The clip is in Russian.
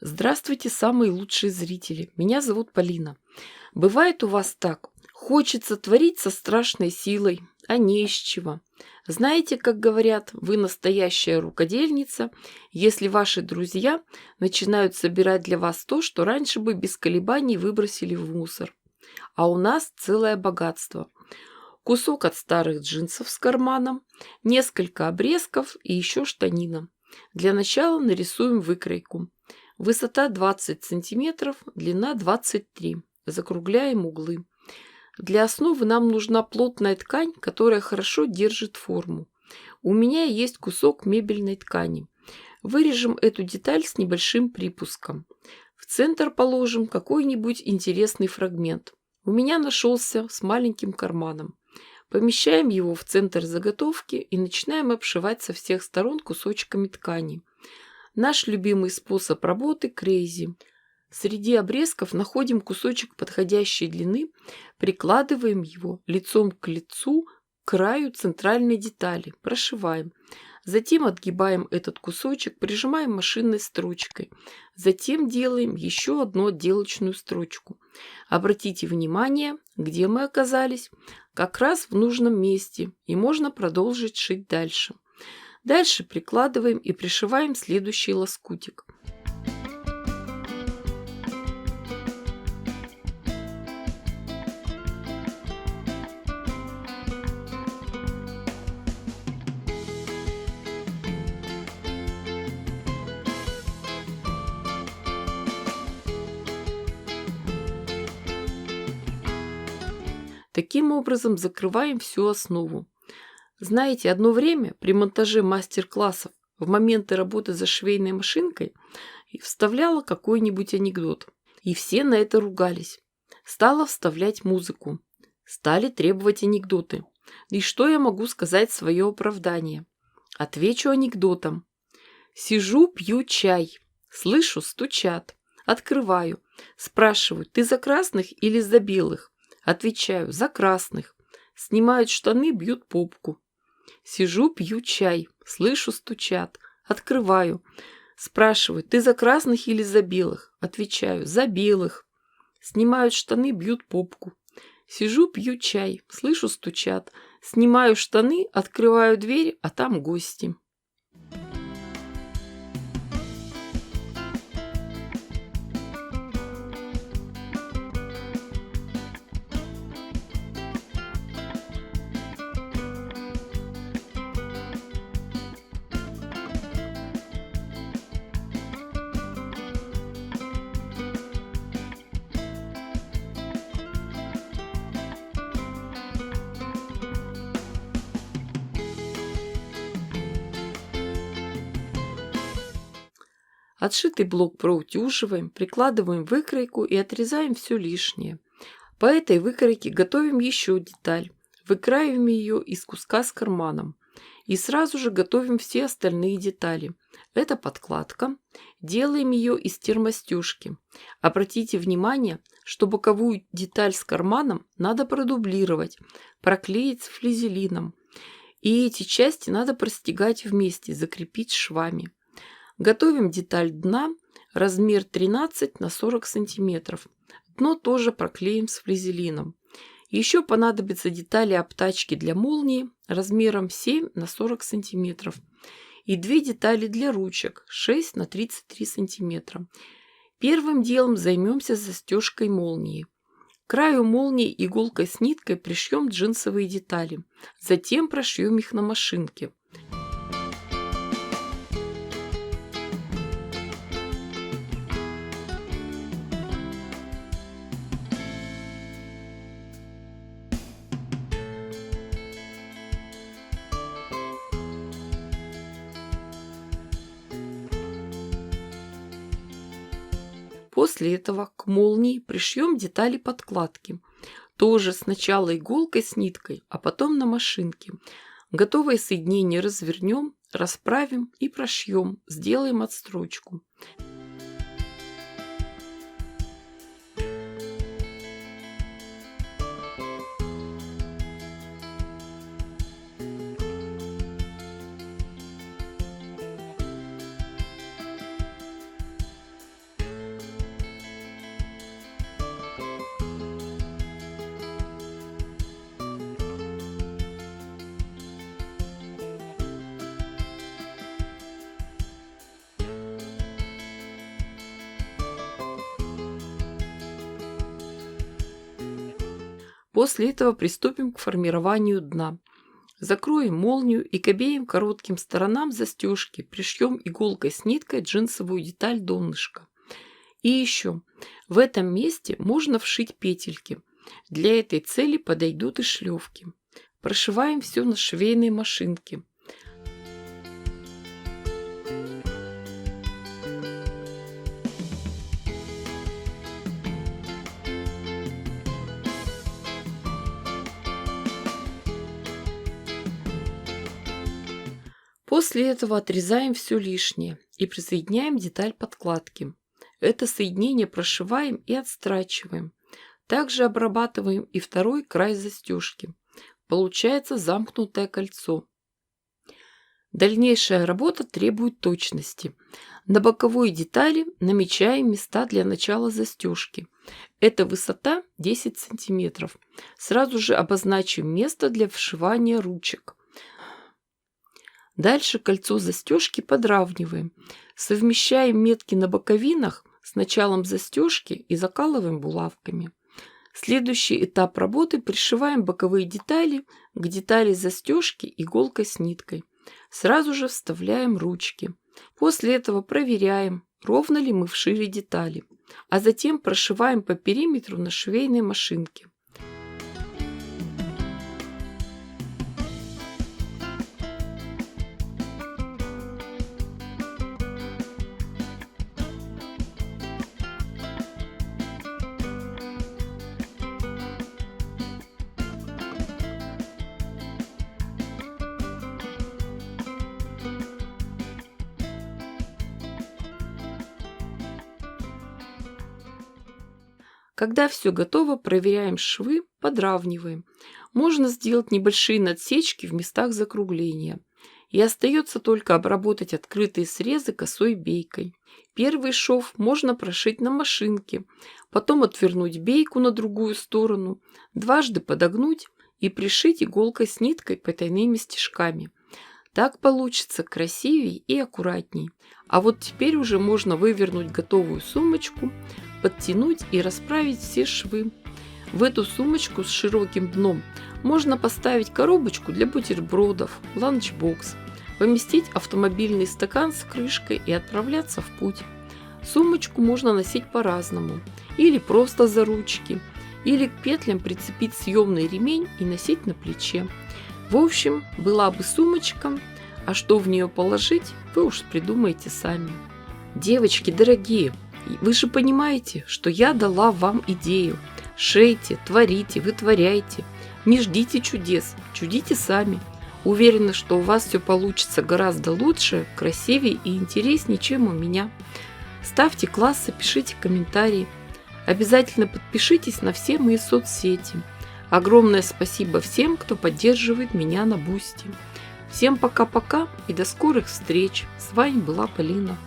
Здравствуйте, самые лучшие зрители. Меня зовут Полина. Бывает у вас так. Хочется творить со страшной силой, а не из чего. Знаете, как говорят, вы настоящая рукодельница, если ваши друзья начинают собирать для вас то, что раньше бы без колебаний выбросили в мусор. А у нас целое богатство. Кусок от старых джинсов с карманом, несколько обрезков и еще штанина. Для начала нарисуем выкройку. Высота 20 сантиметров, длина 23. Закругляем углы. Для основы нам нужна плотная ткань, которая хорошо держит форму. У меня есть кусок мебельной ткани. Вырежем эту деталь с небольшим припуском. В центр положим какой-нибудь интересный фрагмент. У меня нашелся с маленьким карманом. Помещаем его в центр заготовки и начинаем обшивать со всех сторон кусочками ткани. Наш любимый способ работы – крейзи. Среди обрезков находим кусочек подходящей длины, прикладываем его лицом к лицу к краю центральной детали, прошиваем. Затем отгибаем этот кусочек, прижимаем машинной строчкой. Затем делаем еще одну отделочную строчку. Обратите внимание, где мы оказались. Как раз в нужном месте, и можно продолжить шить дальше. Дальше прикладываем и пришиваем следующий лоскутик. Таким образом закрываем всю основу. Знаете, одно время при монтаже мастер-классов в моменты работы за швейной машинкой вставляла какой-нибудь анекдот. И все на это ругались. Стала вставлять музыку. Стали требовать анекдоты. И что я могу сказать в свое оправдание? Отвечу анекдотом. Сижу, пью чай. Слышу, стучат. Открываю. Спрашиваю, ты за красных или за белых? Отвечаю, за красных. Снимают штаны, бьют попку. Сижу, пью чай. Слышу, стучат. Открываю. Спрашивают, ты за красных или за белых? Отвечаю, за белых. Снимают штаны, бьют попку. Сижу, пью чай. Слышу, стучат. Снимаю штаны, открываю дверь, а там гости. Отшитый блок проутюживаем, прикладываем выкройку и отрезаем все лишнее. По этой выкройке готовим еще деталь. Выкраиваем ее из куска с карманом. И сразу же готовим все остальные детали. Это подкладка. Делаем ее из термостежки. Обратите внимание, что боковую деталь с карманом надо продублировать, проклеить с флизелином. И эти части надо простегать вместе, закрепить швами. Готовим деталь дна, размер 13 на 40 сантиметров. Дно тоже проклеим с флизелином. Еще понадобятся детали обтачки для молнии размером 7 на 40 сантиметров. И две детали для ручек 6 на 33 сантиметра. Первым делом займемся застежкой молнии. К краю молнии иголкой с ниткой пришьем джинсовые детали. Затем прошьем их на машинке. После этого к молнии пришьем детали подкладки. Тоже сначала иголкой с ниткой, а потом на машинке. Готовое соединение развернем, расправим и прошьем. Сделаем отстрочку. После этого приступим к формированию дна. Закроем молнию и к обеим коротким сторонам застежки пришьем иголкой с ниткой джинсовую деталь донышка. И еще, в этом месте можно вшить петельки. Для этой цели подойдут и шлевки. Прошиваем все на швейной машинке. После этого отрезаем все лишнее и присоединяем деталь подкладки. Это соединение прошиваем и отстрачиваем. Также обрабатываем и второй край застежки. Получается замкнутое кольцо. Дальнейшая работа требует точности. На боковой детали намечаем места для начала застежки. Эта высота 10 см. Сразу же обозначим место для вшивания ручек. Дальше кольцо застежки подравниваем. Совмещаем метки на боковинах с началом застежки и закалываем булавками. Следующий этап работы: пришиваем боковые детали к детали застежки иголкой с ниткой. Сразу же вставляем ручки. После этого проверяем, ровно ли мы вшили детали, а затем прошиваем по периметру на швейной машинке. Когда все готово, проверяем швы, подравниваем. Можно сделать небольшие надсечки в местах закругления. И остается только обработать открытые срезы косой бейкой. Первый шов можно прошить на машинке, потом отвернуть бейку на другую сторону, дважды подогнуть и пришить иголкой с ниткой потайными стежками. Так получится красивей и аккуратней. А вот теперь уже можно вывернуть готовую сумочку, подтянуть и расправить все швы. В эту сумочку с широким дном можно поставить коробочку для бутербродов, ланчбокс, поместить автомобильный стакан с крышкой и отправляться в путь. Сумочку можно носить по-разному. Или просто за ручки, или к петлям прицепить съемный ремень и носить на плече. В общем, была бы сумочка, а что в нее положить, вы уж придумаете сами. Девочки дорогие, вы же понимаете, что я дала вам идею. Шейте, творите, вытворяйте. Не ждите чудес, чудите сами. Уверена, что у вас все получится гораздо лучше, красивее и интереснее, чем у меня. Ставьте классы, пишите комментарии. Обязательно подпишитесь на все мои соцсети. Огромное спасибо всем, кто поддерживает меня на Бусти. Всем пока-пока и до скорых встреч. С вами была Полина.